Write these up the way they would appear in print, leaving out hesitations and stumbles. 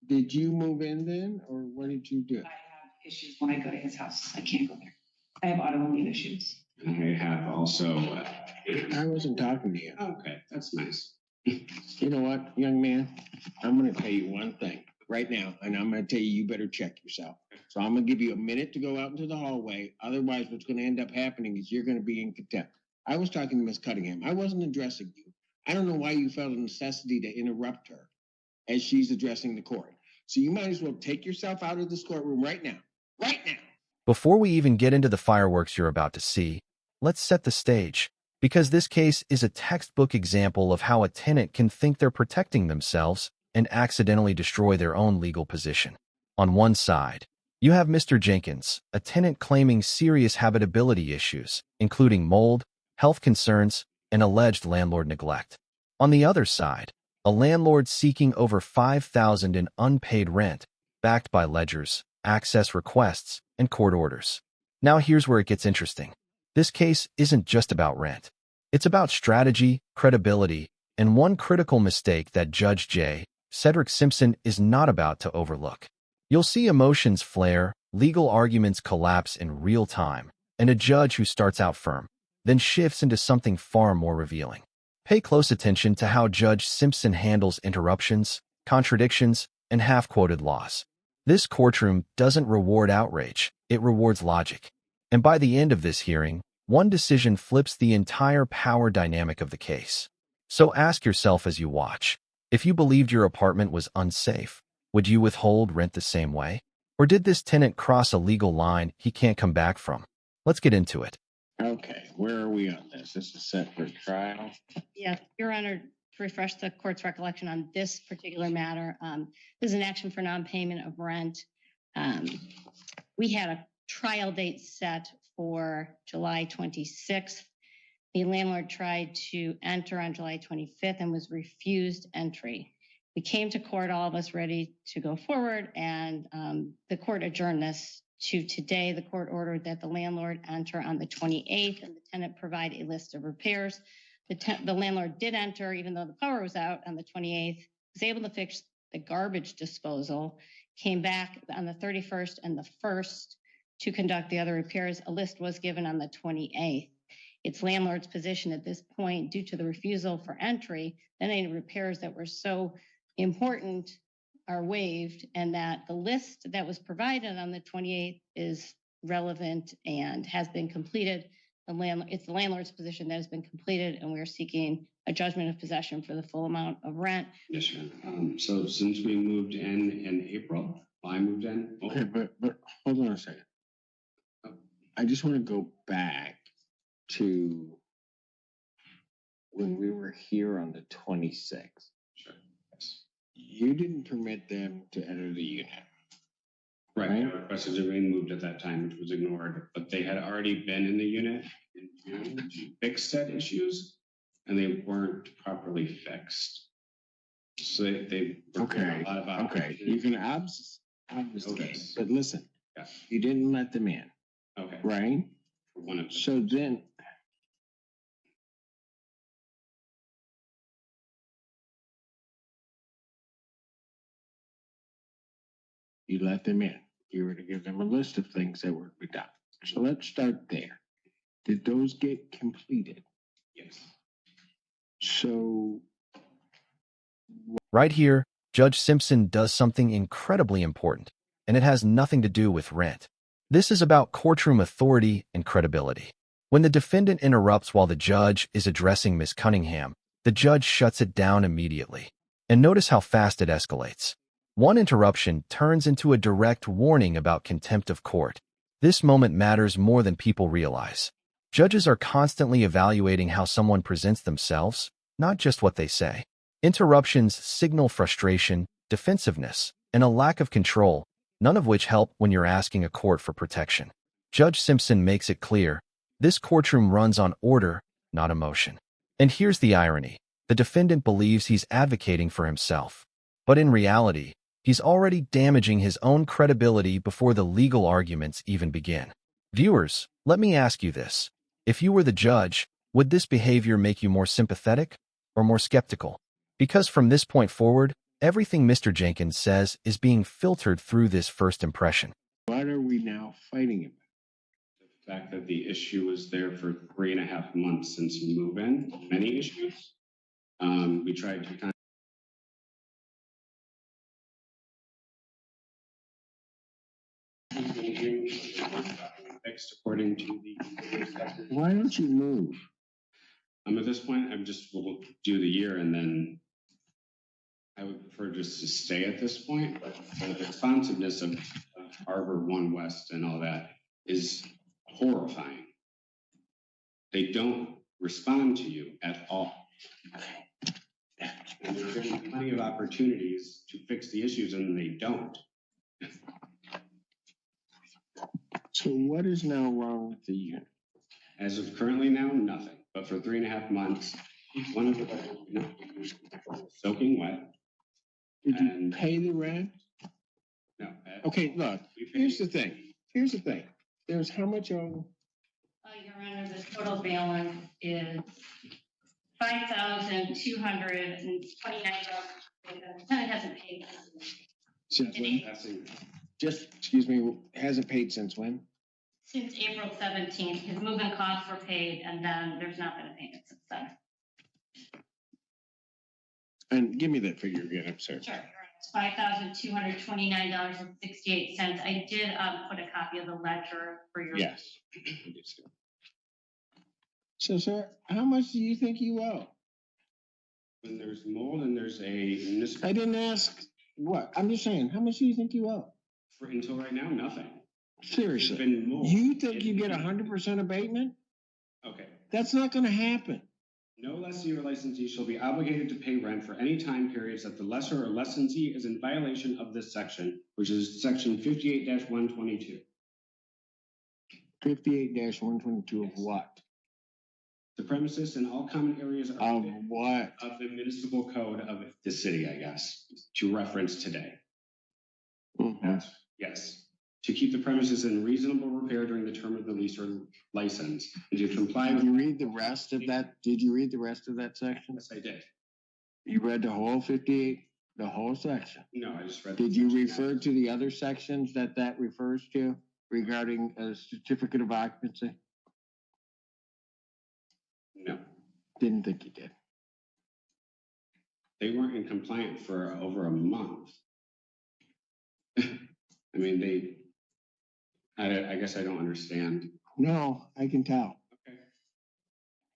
Did you move in then, or what did you do? I have issues when I go to his house. I can't go there. I have autoimmune issues. I have also. I wasn't talking to you. Okay, that's nice. You know what, young man? I'm going to tell you one thing right now, and I'm going to tell you, you better check yourself. So I'm going to give you a minute to go out into the hallway. Otherwise, what's going to end up happening is you're going to be in contempt. I was talking to Miss Cunningham. I wasn't addressing you. I don't know why you felt a necessity to interrupt her as she's addressing the court. So you might as well take yourself out of this courtroom right now. Right now. Before we even get into the fireworks you're about to see, let's set the stage, because this case is a textbook example of how a tenant can think they're protecting themselves and accidentally destroy their own legal position. On one side, you have Mr. Jenkins, a tenant claiming serious habitability issues, including mold, health concerns, and alleged landlord neglect. On the other side, a landlord seeking over $5,000 in unpaid rent, backed by ledgers, access requests, and court orders. Now here's where it gets interesting. This case isn't just about rent. It's about strategy, credibility, and one critical mistake that Judge J. Cedric Simpson is not about to overlook. You'll see emotions flare, legal arguments collapse in real time, and a judge who starts out firm, then shifts into something far more revealing. Pay close attention to how Judge Simpson handles interruptions, contradictions, and half-quoted laws. This courtroom doesn't reward outrage, it rewards logic. And by the end of this hearing, one decision flips the entire power dynamic of the case. So ask yourself as you watch, if you believed your apartment was unsafe, would you withhold rent the same way? Or did this tenant cross a legal line he can't come back from? Let's get into it. Okay, where are we on this? This is set for trial. Yes, Your Honor, to refresh the court's recollection on this particular matter, this is an action for non-payment of rent. We had a trial date set for July 26th. The landlord tried to enter on July 25th and was refused entry. We came to court, all of us ready to go forward, and the court adjourned this to today. The court ordered that the landlord enter on the 28th and the tenant provide a list of repairs. The landlord did enter, even though the power was out on the 28th, was able to fix the garbage disposal, came back on the 31st and the 1st to conduct the other repairs. A list was given on the 28th. It's landlord's position at this point, due to the refusal for entry, that any repairs that were so important are waived, and that the list that was provided on the 28th is relevant and has been completed. It's the landlord's position that has been completed, and we're seeking a judgment of possession for the full amount of rent. Yes, sir. So since we moved in April, I moved in. Okay, but hold on a second. I just want to go back to when we were here on the 26th. Sure. Yes. You didn't permit them to enter the unit. Right. I requested to be moved at that time, which was ignored, but they had already been in the unit in June to fix said issues, and they weren't properly fixed. So they were Okay. a lot of Okay. You can obviously, but listen, you didn't let them in. Okay. Right? One of them. So then, you let them in. You were to give them a list of things that were to be done. So let's start there. Did those get completed? Yes. So Right here, Judge Simpson does something incredibly important, and it has nothing to do with rent. This is about courtroom authority and credibility. When the defendant interrupts while the judge is addressing Ms. Cunningham, the judge shuts it down immediately. And notice how fast it escalates. One interruption turns into a direct warning about contempt of court. This moment matters more than people realize. Judges are constantly evaluating how someone presents themselves, not just what they say. Interruptions signal frustration, defensiveness, and a lack of control, none of which help when you're asking a court for protection. Judge Simpson makes it clear, this courtroom runs on order, not emotion. And here's the irony. The defendant believes he's advocating for himself. But in reality, he's already damaging his own credibility before the legal arguments even begin. Viewers, let me ask you this. If you were the judge, would this behavior make you more sympathetic or more skeptical? Because from this point forward, Everything Mr. Jenkins says is being filtered through this first impression. What are we now fighting about? The fact that the issue was there for 3.5 months since move-in, many issues. We tried to kind of fixed according to the. Why don't you move? At this point, I'm just, we'll do the year and then I would prefer just to stay at this point, but the responsiveness of Harbor One West and all that is horrifying. They don't respond to you at all. And there's been plenty of opportunities to fix the issues and they don't. So what is now wrong with the unit? As of currently now, nothing, but for 3.5 months, one of the soaking wet. Did you And- pay the rent? No. Okay, look, here's the thing. Here's the thing. There's how much over? Your Honor, the total balance is $5,229. The tenant hasn't paid. Since when? Passing. Just, excuse me, hasn't paid since when? Since April 17th, his moving costs were paid, and then there's not been a payment since then. And give me that figure again, I'm sorry. Sure, Your Honor, it's $5,229.68. I did put a copy of the ledger for your. Yes. So, sir, how much do you think you owe? When there's mold and there's a municipal. I didn't ask what. I'm just saying, how much do you think you owe? For until right now, nothing. There's Seriously. been mold. You think you get 100% abatement? Okay. That's not gonna happen. No lessee or licensee shall be obligated to pay rent for any time periods that the lessor or licensee is in violation of this section, which is section 58-122. 58-122 of what? The premises and all common areas Of are what? of the municipal code of the city, I guess, to reference today. Mhm. Yes. To keep the premises in reasonable repair during the term of the lease or license, and to comply Did with. you read the rest of that? Did you read the rest of that section? Yes, I did. You read the whole 58, the whole section? No, I just read. Did you refer to the other sections that refers to regarding a certificate of occupancy? No, Didn't think you did. they weren't in compliance for over a month. I mean, I guess I don't understand. No, I can tell. Okay.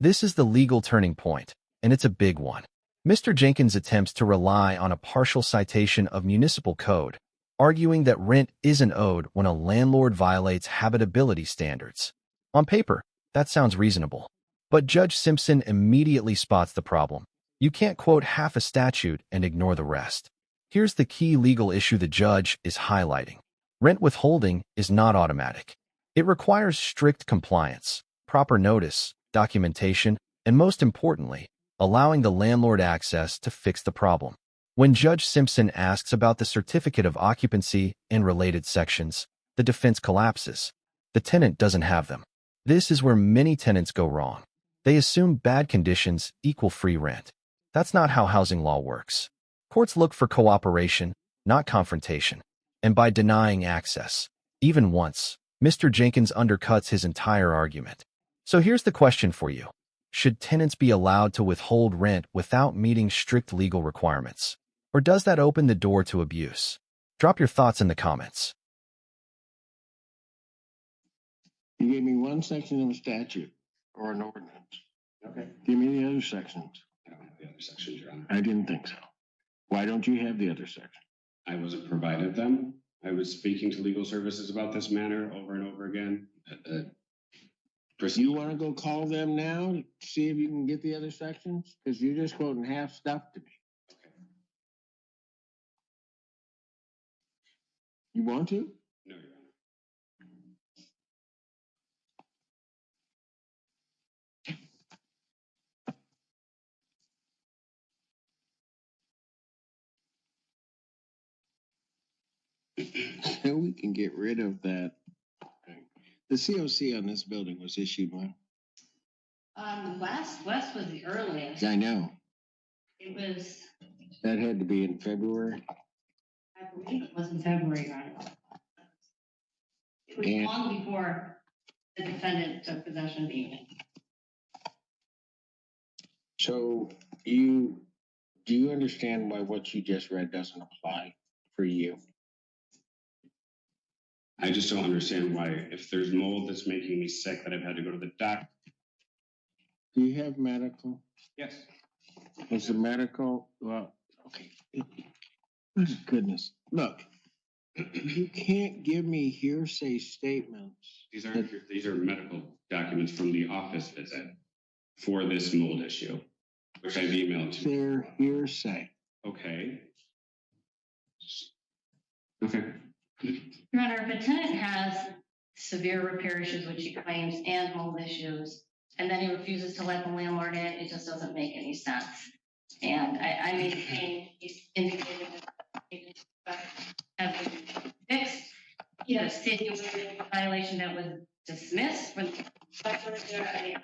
This is the legal turning point, and it's a big one. Mr. Jenkins attempts to rely on a partial citation of municipal code, arguing that rent isn't owed when a landlord violates habitability standards. On paper, that sounds reasonable. But Judge Simpson immediately spots the problem. You can't quote half a statute and ignore the rest. Here's the key legal issue the judge is highlighting. Rent withholding is not automatic. It requires strict compliance, proper notice, documentation, and most importantly, allowing the landlord access to fix the problem. When Judge Simpson asks about the certificate of occupancy and related sections, the defense collapses. The tenant doesn't have them. This is where many tenants go wrong. They assume bad conditions equal free rent. That's not how housing law works. Courts look for cooperation, not confrontation. And by denying access, even once, Mr. Jenkins undercuts his entire argument. So here's the question for you. Should tenants be allowed to withhold rent without meeting strict legal requirements? Or does that open the door to abuse? Drop your thoughts in the comments. You gave me one section of a statute or an ordinance. Okay. Give me the other sections. I don't have the other sections, Your Honor. I didn't think so. Why don't you have the other section? I wasn't provided them. I was speaking to legal services about this matter over and over again. You want to go call them now, see if you can get the other sections? Because you're just quoting half stuff to me. You want to? No, Your Honor. So we can get rid of that. The COC on this building was issued when? West was the earliest. I know. It was That had to be in February. I believe it was in February, Your Honor. It was And- long before the defendant took possession of the unit. So do you understand why what you just read doesn't apply for you? I just don't understand why, if there's mold that's making me sick, that I've had to go to the doctor. Do you have medical? Yes. Was the medical, well, okay. My goodness, look, you can't give me hearsay statements. These are medical documents from the office visit for this mold issue, which I've emailed to. They're hearsay. Okay. Okay. Your Honor, if a tenant has severe repair issues, which he claims, and mold issues, and then he refuses to let the landlord in, it just doesn't make any sense. And I maintain he's indicated that has been fixed. He had a city violation that was dismissed.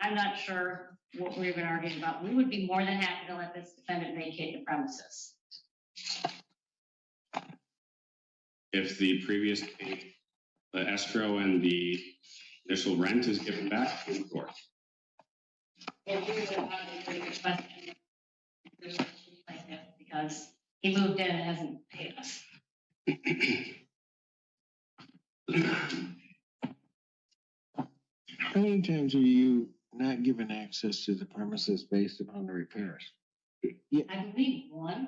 I'm not sure what we're even arguing about. We would be more than happy to let this defendant vacate the premises. If the previous, the escrow and the initial rent is given back to the court. Because he moved in and hasn't paid us. How many times are you not given access to the premises based upon the repairs? Yeah, I believe one.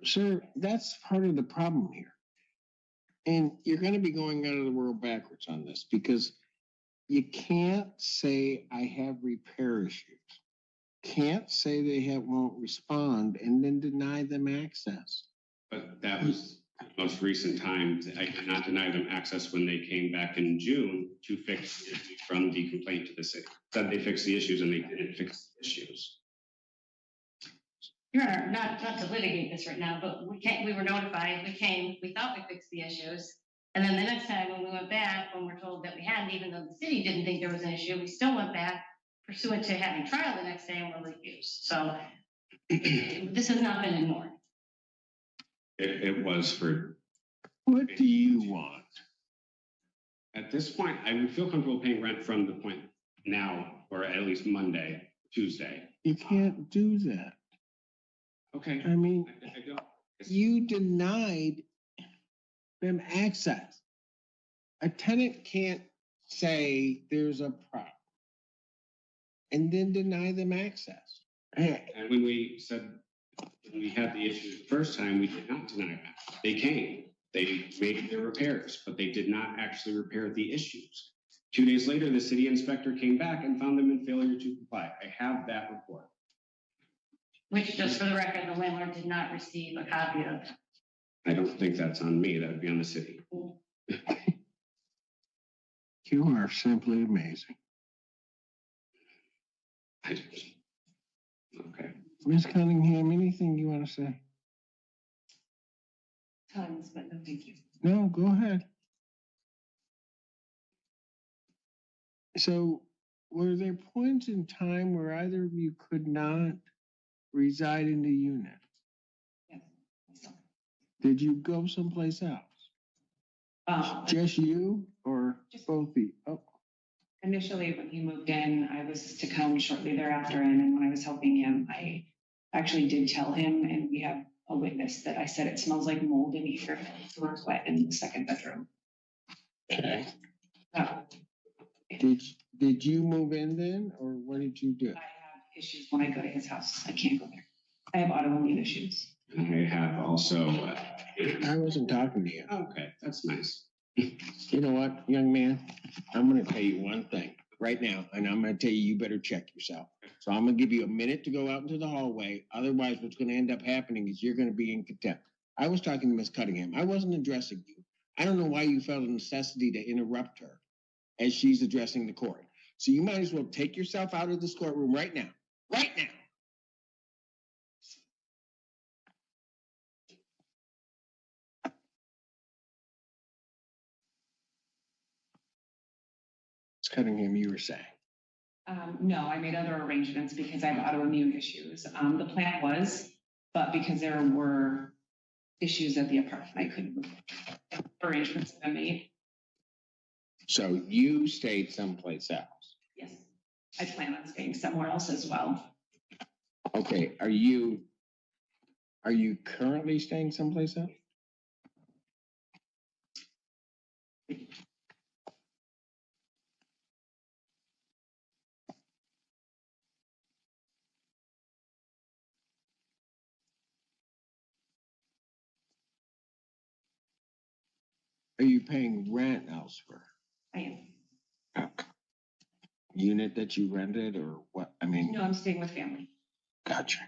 sir, that's part of the problem here. And you're gonna be going out of the world backwards on this because you can't say I have repair issues. Can't say they won't respond and then deny them access. But that was the most recent time. I did not deny them access when they came back in June to fix the issues from the complaint to the city. Said they fixed the issues and they didn't fix the issues. Your Honor, not to litigate this right now, but we were notified, we thought we fixed the issues. And then the next time when we went back, when we're told that we hadn't, even though the city didn't think there was an issue, we still went back pursuant to having trial the next day and were refused. So this has not been ignored. It was for, What do you want? at this point, I would feel comfortable paying rent from the point now, or at least Monday, Tuesday. You can't do that. Okay. I mean, I don't. you denied them access. A tenant can't say there's a problem and then deny them access. And when we said, when we had the issues the first time, we did not deny that. They came, they made their repairs, but they did not actually repair the issues. 2 days later, the city inspector came back and found them in failure to comply. I have that report. Which, just for the record, the landlord did not receive a copy of. I don't think that's on me. That would be on the city. You are simply amazing. Okay. Ms. Cunningham, anything you want to say? Tons, but no, thank you. No, go ahead. So were there points in time where either of you could not reside in the unit? Yes. Did you go someplace else? Just you or Just- both of you? Oh, Initially, when he moved in, I was to come shortly thereafter, and then when I was helping him, I actually did tell him, and we have a witness that I said it smells like mold in here. The floor's wet in the second bedroom. okay. Uh, Did you move in then, or what did you do? I have issues when I go to his house. I can't go there. I have autoimmune issues. I have also, I wasn't talking to you. okay, that's nice. You know what, young man? I'm gonna tell you one thing right now, and I'm gonna tell you, you better check yourself. So I'm gonna give you a minute to go out into the hallway. Otherwise, what's gonna end up happening is you're gonna be in contempt. I was talking to Ms. Cunningham. I wasn't addressing you. I don't know why you felt a necessity to interrupt her as she's addressing the court. So you might as well take yourself out of this courtroom right now. Right now. Ms. Cunningham, you were saying. No, I made other arrangements because I have autoimmune issues. The plan was But because there were issues at the apartment, I couldn't move. Arrangements have been made. So you stayed someplace else. Yes. I plan on staying somewhere else as well. Okay, are you currently staying someplace else? Are you paying rent elsewhere? I am. Unit that you rented or what? I mean, No, I'm staying with family. gotcha.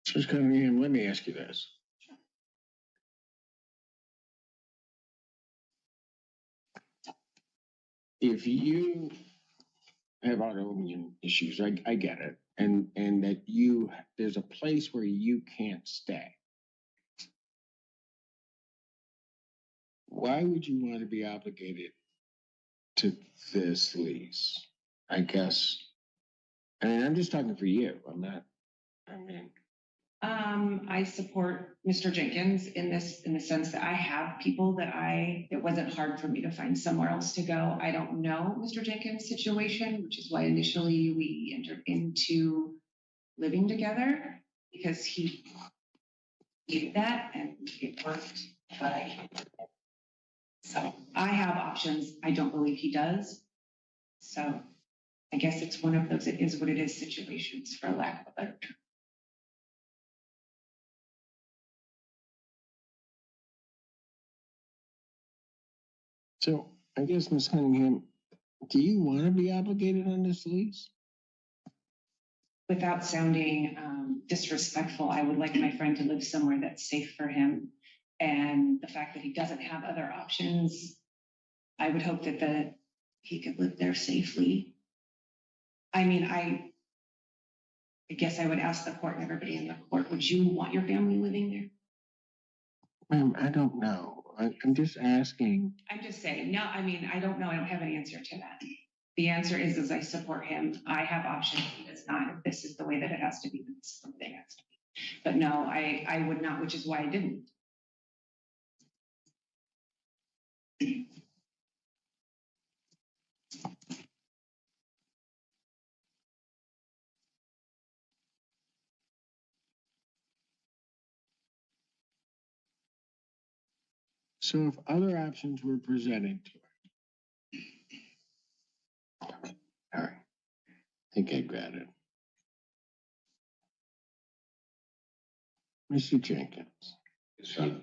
So Cunningham, let me ask you this. If you have autoimmune issues, I get it. And that there's a place where you can't stay. Why would you want to be obligated to this lease? I guess. I mean, I'm just talking for you. I'm not, I mean, I support Mr. Jenkins in the sense that I have people it wasn't hard for me to find somewhere else to go. I don't know Mr. Jenkins' situation, which is why initially we entered into living together because he did that and it worked. So I have options. I don't believe he does. So I guess it's one of those, it is what it is situations, for lack of a better term. so I guess, Ms. Cunningham, do you want to be obligated on this lease? Without sounding disrespectful, I would like my friend to live somewhere that's safe for him. And the fact that he doesn't have other options, I would hope that he could live there safely. I mean, I guess I would ask the court and everybody in the court, would you want your family living there? Ma'am, I don't know. I'm just asking. I'm just saying, no, I mean, I don't know. I don't have an answer to that. The answer is I support him. I have options. He does not. If this is the way that it has to be, then this is the way it has to be. But no, I would not, which is why I didn't. So if other options were presented to her. All right. I think I got it. Mr. Jenkins, So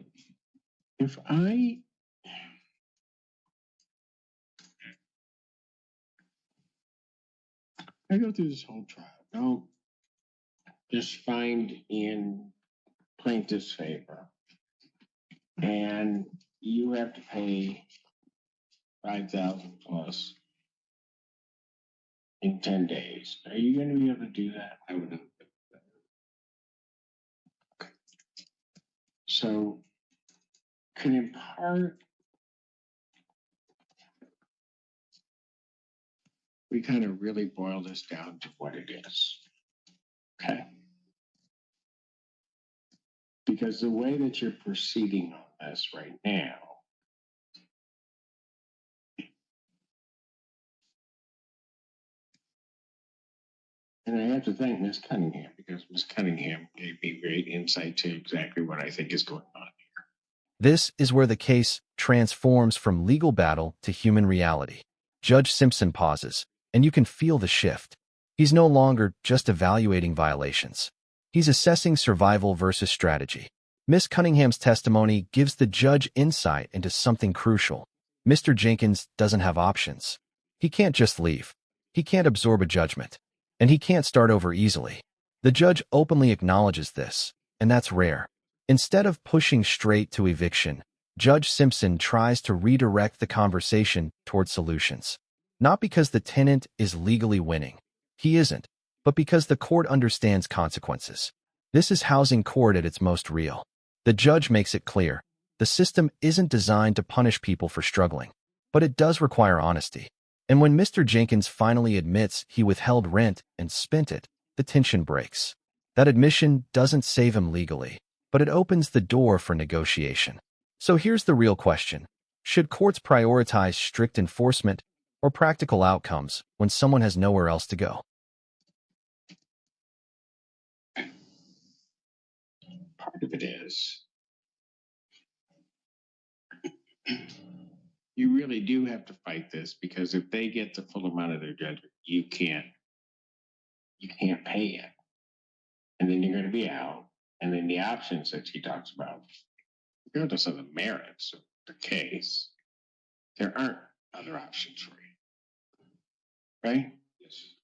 if I go through this whole trial, don't just find in plaintiff's favor, and you have to pay 5,000 plus in 10 days. Are you going to be able to do that? I would not. So, can in part we kind of really boil this down to what it is? Okay. Because the way that you're proceeding on this right now, and I have to thank Ms. Cunningham because Ms. Cunningham gave me great insight to exactly what I think is going on here. This is where the case transforms from legal battle to human reality. Judge Simpson pauses, and you can feel the shift. He's no longer just evaluating violations. He's assessing survival versus strategy. Ms. Cunningham's testimony gives the judge insight into something crucial. Mr. Jenkins doesn't have options. He can't just leave. He can't absorb a judgment. And he can't start over easily. The judge openly acknowledges this, and that's rare. Instead of pushing straight to eviction, Judge Simpson tries to redirect the conversation toward solutions. Not because the tenant is legally winning. He isn't, but because the court understands consequences. This is housing court at its most real. The judge makes it clear. The system isn't designed to punish people for struggling, but it does require honesty. And when Mr. Jenkins finally admits he withheld rent and spent it, the tension breaks. That admission doesn't save him legally, but it opens the door for negotiation. So here's the real question. Should courts prioritize strict enforcement or practical outcomes when someone has nowhere else to go? Part of it is you really do have to fight this, because if they get the full amount of their judgment, you can't pay it. And then you're going to be out. And then the options that she talks about, regardless of the merits of the case, there aren't other options for you. Right? Yes.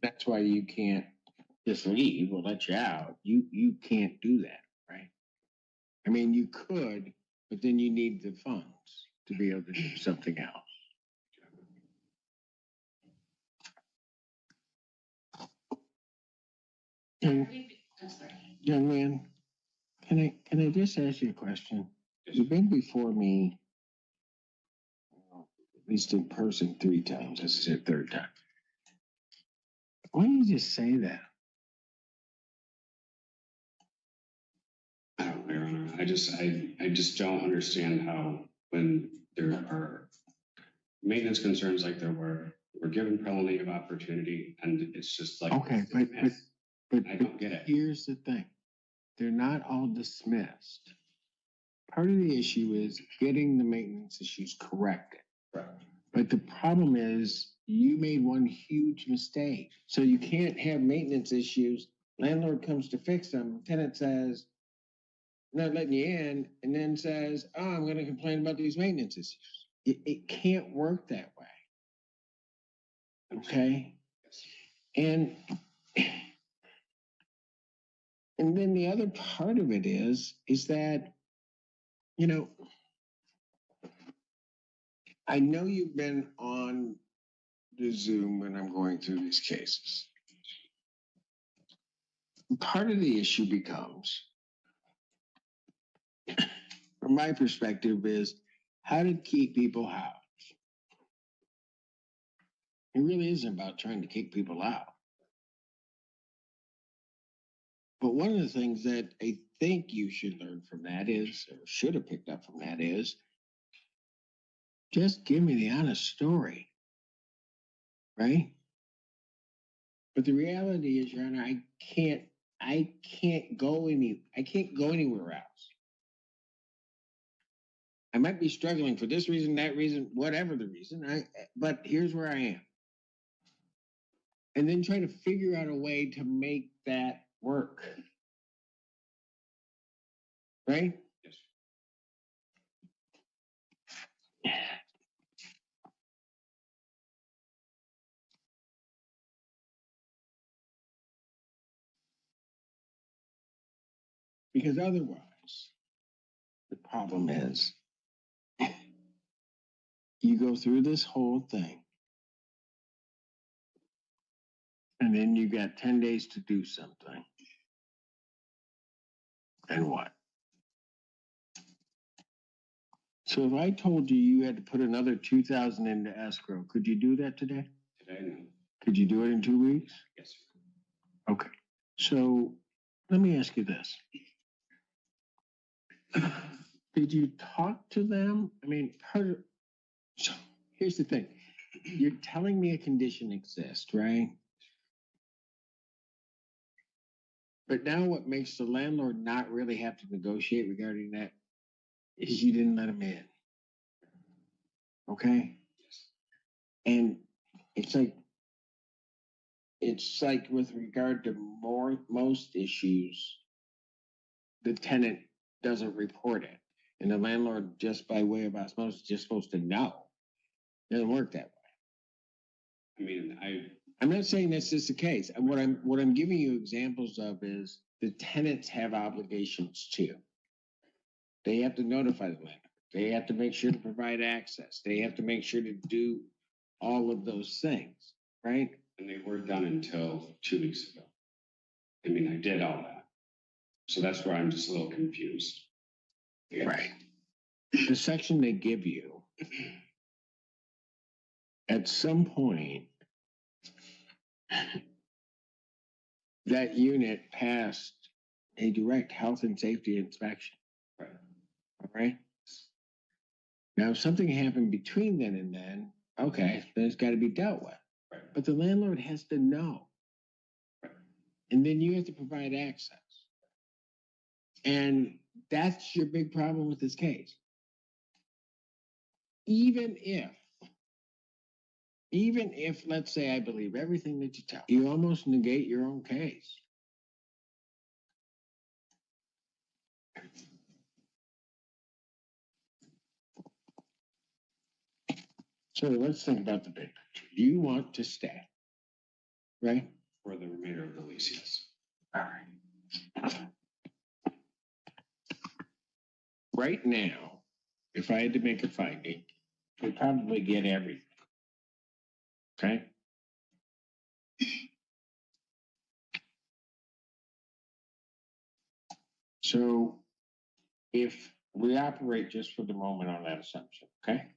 That's why you can't just leave. We'll let you out. You can't do that, right? I mean, you could, but then you need the funds to be able to do something else. Young man, can I just ask you a question? You've been before me, at least in person, 3 times. This is your 3rd time. Why don't you just say that? I don't know, Your Honor. I just don't understand how, when there are maintenance concerns like there were, we're given plenty of opportunity, and it's just like. Okay, but I don't get it. Here's the thing. They're not all dismissed. Part of the issue is getting the maintenance issues corrected. Right. But the problem is you made one huge mistake. So you can't have maintenance issues. Landlord comes to fix them. Tenant says, not letting you in, and then says, oh, I'm going to complain about these maintenance issues. It can't work that way. Okay? And then the other part of it is that, you know, I know you've been on the Zoom when I'm going through these cases. Part of the issue becomes, from my perspective, is how to keep people housed. It really isn't about trying to kick people out. But one of the things that I think you should learn from that is, or should have picked up from that is, just give me the honest story. Right? But the reality is, Your Honor, I can't go anywhere else. I might be struggling for this reason, that reason, whatever the reason. But here's where I am. And then try to figure out a way to make that work. Right? Yes. Because otherwise, the problem is you go through this whole thing, and then you got 10 days to do something. And what? So if I told you you had to put another $2,000 into escrow, could you do that today? Today, no. Could you do it in 2 weeks? Yes. Okay. So let me ask you this. Did you talk to them? I mean, so here's the thing. You're telling me a condition exists, right? But now what makes the landlord not really have to negotiate regarding that is you didn't let him in. Okay? And it's like with regard to most issues, the tenant doesn't report it. And the landlord, just by way of osmosis, is just supposed to know. It doesn't work that way. I mean, I'm not saying this is the case. What I'm giving you examples of is the tenants have obligations too. They have to notify the landlord. They have to make sure to provide access. They have to make sure to do all of those things, right? And they were done until 2 weeks ago. I mean, I did all that. So that's where I'm just a little confused. Yeah. Right. The section they give you, at some point, that unit passed a direct health and safety inspection. Right. All right. Now, if something happened between then and then, okay, then it's got to be dealt with. Right. But the landlord has to know. Right. And then you have to provide access. And that's your big problem with this case. Even if, let's say, I believe everything that you tell, you almost negate your own case. So let's think about the big picture. You want to stay, right? For the remainder of the lease, yes. All right. Right now, if I had to make a finding, we'd probably get everything. Okay? So if we operate just for the moment on that assumption, okay?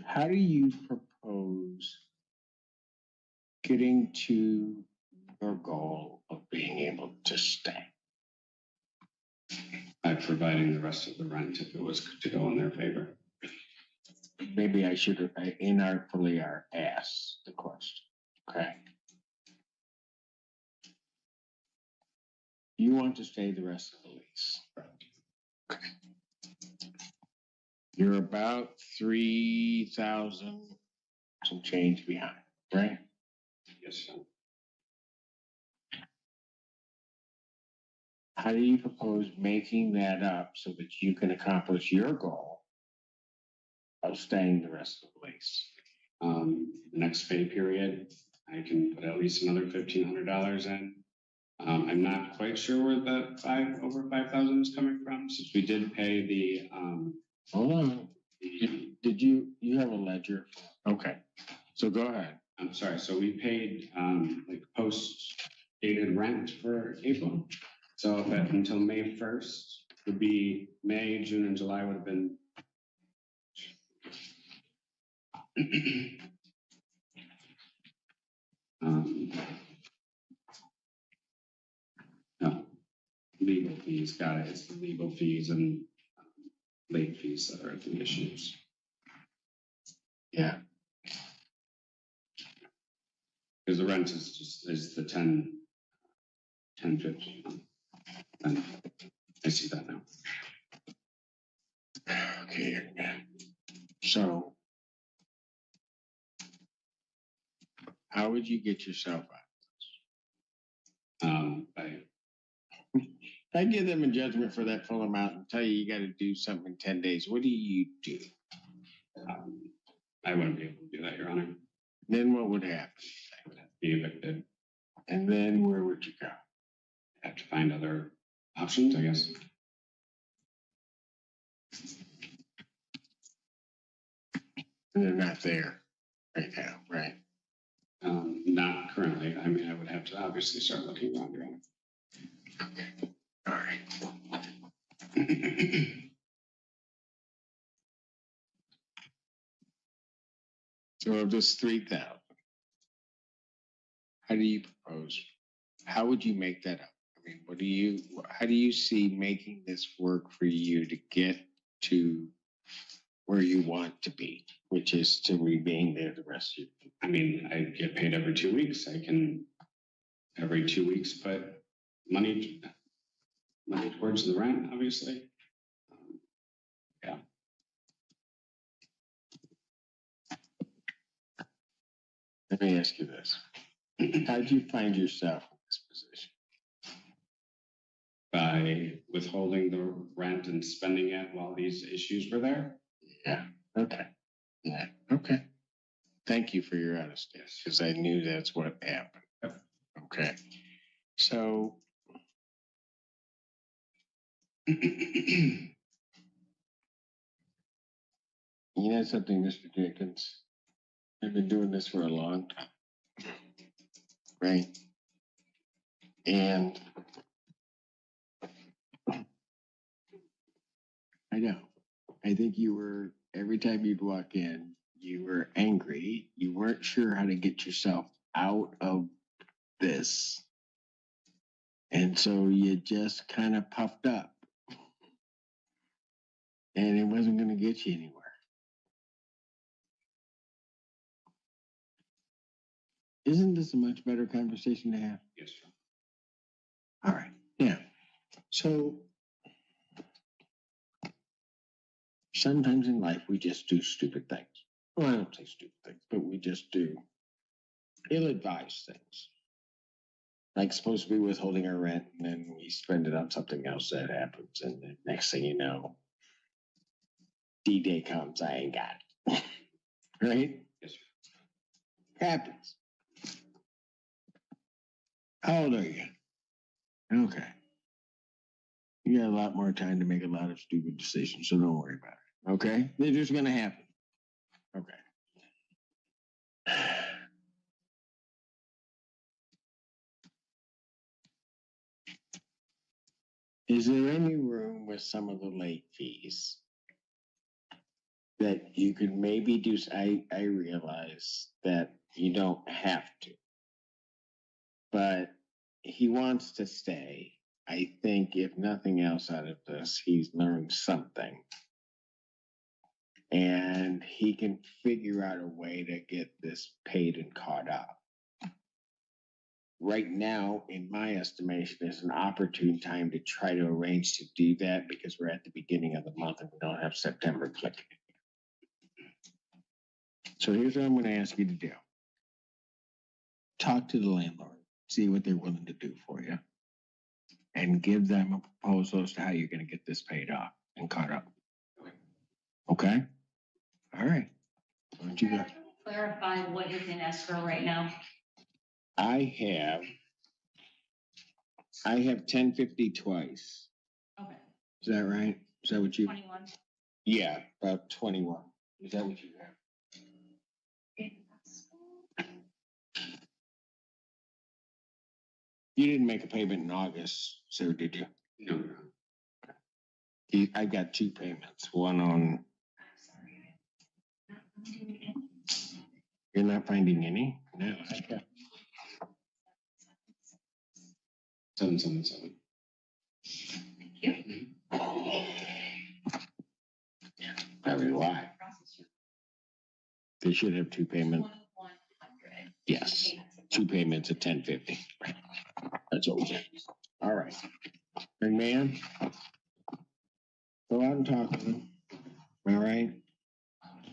How do you propose getting to your goal of being able to stay? By providing the rest of the rent if it was to go in their favor. Maybe I should have inartfully asked the question. Okay. You want to stay the rest of the lease. Okay. You're about 3,000 some change behind, right? Yes, sir. How do you propose making that up so that you can accomplish your goal of staying the rest of the lease? The next pay period, I can put at least another $1,500 in. I'm not quite sure where the over 5,000 is coming from, since we did pay the Hold on. Did you have a ledger? Okay. So go ahead. I'm sorry. So we paid like post dated rent for April. So that until May 1st would be May, June, and July would have been. No, legal fees. Got it. It's the legal fees and late fees that are the issues. Yeah. Because the rent is the 1050. And I see that now. Okay. So how would you get yourself out? I give them a judgment for that full amount and tell you got to do something in 10 days. What do you do? I wouldn't be able to do that, Your Honor. Then what would happen? I would have to be evicted. And then where would you go? Have to find other options, I guess. And they're not there right now, right? Not currently. I mean, I would have to obviously start looking around, Your Honor. Okay. All right. So of this 3,000, how do you propose? How would you make that up? I mean, how do you see making this work for you to get to where you want to be, which is to remain there the rest of your life? I mean, I get paid every 2 weeks. I can every 2 weeks put money towards the rent, obviously. Yeah. Let me ask you this. How did you find yourself in this position? By withholding the rent and spending it while these issues were there. Yeah. Okay. Yeah. Okay. Thank you for your honesty, because I knew that's what happened. Yep. Okay. So You know something, Mr. Jenkins? I've been doing this for a long time. Right? And I know. I think you were, every time you'd walk in, you were angry. You weren't sure how to get yourself out of this. And so you just kind of puffed up. And it wasn't going to get you anywhere. Isn't this a much better conversation to have? Yes, sir. All right. Yeah. So sometimes in life we just do stupid things. Well, I don't say stupid things, but we just do ill-advised things. Like supposed to be withholding our rent, and then we spend it on something else that happens, and the next thing you know, D-Day comes, I ain't got it. Right? Yes, sir. Happens. How old are you? Okay. You got a lot more time to make a lot of stupid decisions, so don't worry about it. Okay? They're just gonna happen. Okay. Is there any room with some of the late fees that you could maybe do? I realize that you don't have to, but he wants to stay. I think if nothing else out of this, he's learned something. And he can figure out a way to get this paid and caught up. Right now, in my estimation, is an opportune time to try to arrange to do that because we're at the beginning of the month and we don't have September clicking. So here's what I'm going to ask you to do. Talk to the landlord, see what they're willing to do for you, and give them a proposal as to how you're going to get this paid off and caught up. Okay? All right. Why don't you go? Clarify what is in escrow right now. I have 1050 twice. Okay. Is that right? Is that what you? 21. Yeah, about 21. Is that what you have? You didn't make a payment in August, so did you? No. I got two payments. One on. You're not finding any? No, I got. 777. Probably why. They should have two payments. 100. Yes, two payments at 1050. That's what we did. All right. Young man, go out and talk to them. All right.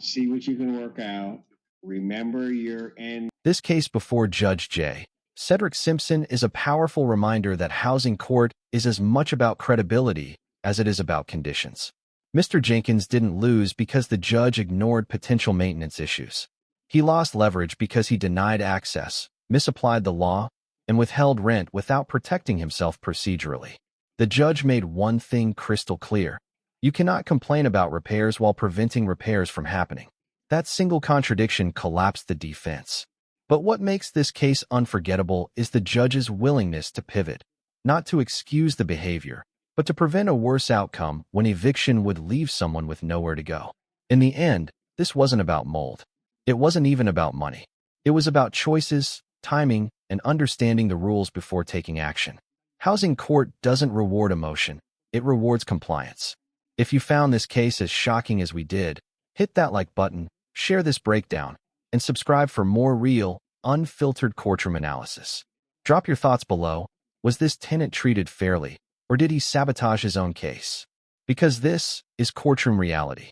See what you can work out. Remember your end. This case before Judge J. Cedric Simpson is a powerful reminder that housing court is as much about credibility as it is about conditions. Mr. Jenkins didn't lose because the judge ignored potential maintenance issues. He lost leverage because he denied access, misapplied the law, and withheld rent without protecting himself procedurally. The judge made one thing crystal clear. You cannot complain about repairs while preventing repairs from happening. That single contradiction collapsed the defense. But what makes this case unforgettable is the judge's willingness to pivot, not to excuse the behavior, but to prevent a worse outcome when eviction would leave someone with nowhere to go. In the end, this wasn't about mold. It wasn't even about money. It was about choices, timing, and understanding the rules before taking action. Housing court doesn't reward emotion. It rewards compliance. If you found this case as shocking as we did, hit that like button, share this breakdown, and subscribe for more real, unfiltered courtroom analysis. Drop your thoughts below. Was this tenant treated fairly, or did he sabotage his own case? Because this is courtroom reality.